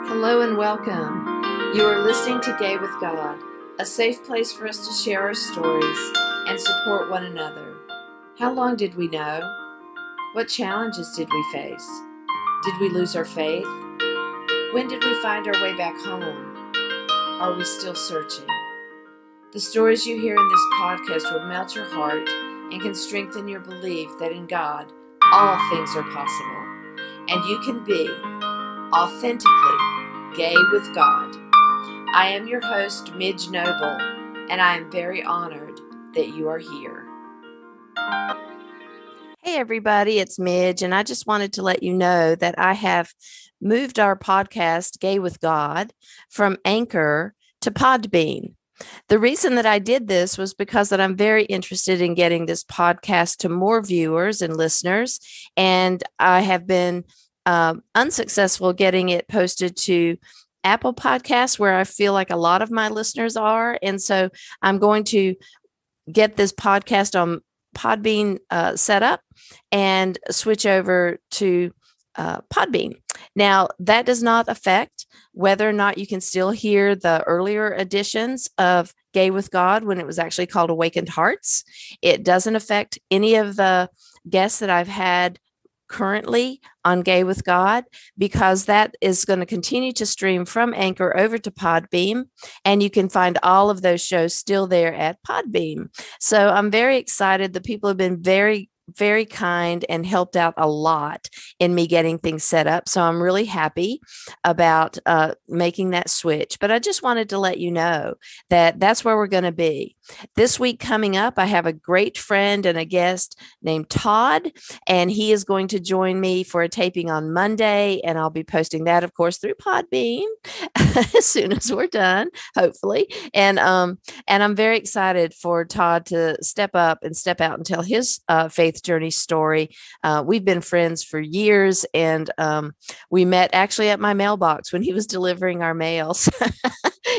Hello and welcome. You are listening to Gay with God, a safe place for us to share our stories and support one another. How long did we know? What challenges did we face? Did we lose our faith? When did we find our way back home? Are we still searching? The stories you hear in this podcast will melt your heart and can strengthen your belief that in God, all things are possible, and you can be authentically gay with God. I am your host, Midge Noble, and I am very honored that you are here. Hey everybody, it's Midge, and I just wanted to let you know that I have moved our podcast, Gay with God, from Anchor to Podbean. The reason that I did this was because that I'm very interested in getting this podcast to more viewers and listeners, and I have been unsuccessful getting it posted to Apple Podcasts, where I feel like a lot of my listeners are. And so I'm going to get this podcast on Podbean set up and switch over to Podbean. Now, that does not affect whether or not you can still hear the earlier editions of Gay with God when it was actually called Awakened Hearts. It doesn't affect any of the guests that I've had currently on Gay with God, because that is going to continue to stream from Anchor over to Podbean, and you can find all of those shows still there at Podbean. So I'm very excited. The people have been very kind and helped out a lot in me getting things set up. So I'm really happy about making that switch. But I just wanted to let you know that that's where we're going to be. This week coming up, I have a great friend and a guest named Todd, and he is going to join me for a taping on Monday, and I'll be posting that, of course, through Podbean as soon as we're done, hopefully. And I'm very excited for Todd to step up and step out and tell his faith journey story. We've been friends for years, and we met actually at my mailbox when he was delivering our mail. So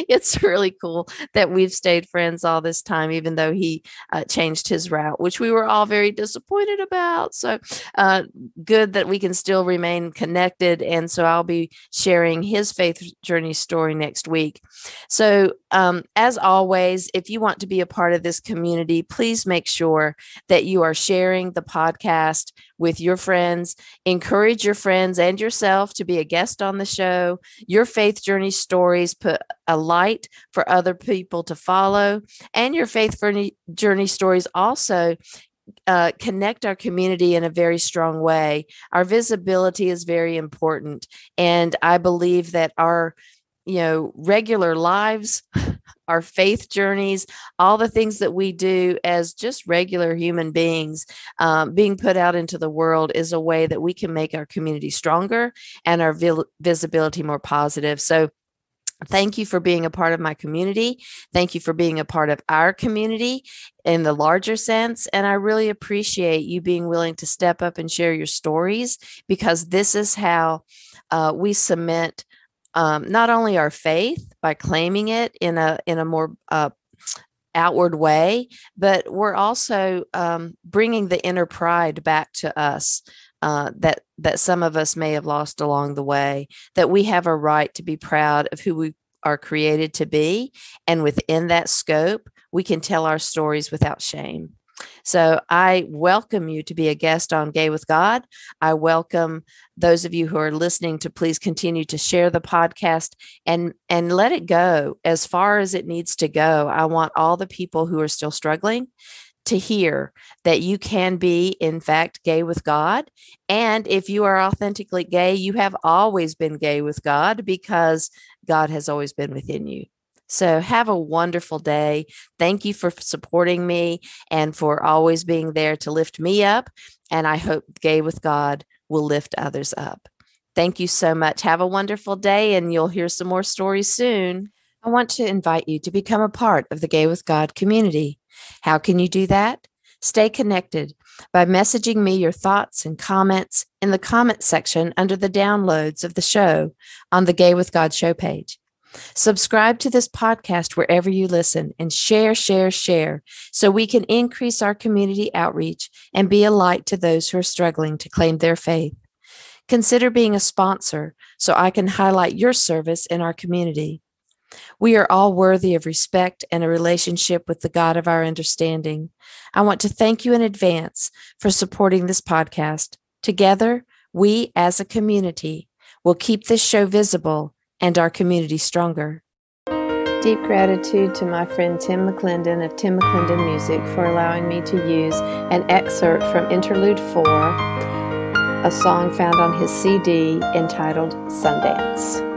it's really cool that we've stayed friends all this time, even though he changed his route, which we were all very disappointed about. So good that we can still remain connected. And so I'll be sharing his faith journey story next week. So as always, if you want to be a part of this community, please make sure that you are sharing the podcast with your friends. Encourage your friends and yourself to be a guest on the show. Your faith journey stories put a light for other people to follow, and your faith journey stories also connect our community in a very strong way. Our visibility is very important, and I believe that our regular lives, our faith journeys, all the things that we do as just regular human beings, being put out into the world is a way that we can make our community stronger and our visibility more positive. So thank you for being a part of my community. Thank you for being a part of our community in the larger sense. And I really appreciate you being willing to step up and share your stories, because this is how we cement not only our faith by claiming it in a more outward way, but we're also bringing the inner pride back to us that some of us may have lost along the way, that we have a right to be proud of who we are created to be. And within that scope, we can tell our stories without shame. So I welcome you to be a guest on Gay with God. I welcome those of you who are listening to please continue to share the podcast and let it go as far as it needs to go. I want all the people who are still struggling to hear that you can be, in fact, gay with God. And if you are authentically gay, you have always been gay with God, because God has always been within you. So have a wonderful day. Thank you for supporting me and for always being there to lift me up. And I hope Gay with God will lift others up. Thank you so much. Have a wonderful day, and you'll hear some more stories soon. I want to invite you to become a part of the Gay with God community. How can you do that? Stay connected by messaging me your thoughts and comments in the comment section under the downloads of the show on the Gay with God show page. Subscribe to this podcast wherever you listen, and share, so we can increase our community outreach and be a light to those who are struggling to claim their faith. Consider being a sponsor so I can highlight your service in our community. We are all worthy of respect and a relationship with the God of our understanding. I want to thank you in advance for supporting this podcast. Together, we as a community will keep this show visible and our community stronger. Deep gratitude to my friend Tim McClendon of Tim McClendon Music for allowing me to use an excerpt from Interlude 4, a song found on his CD entitled Sundance.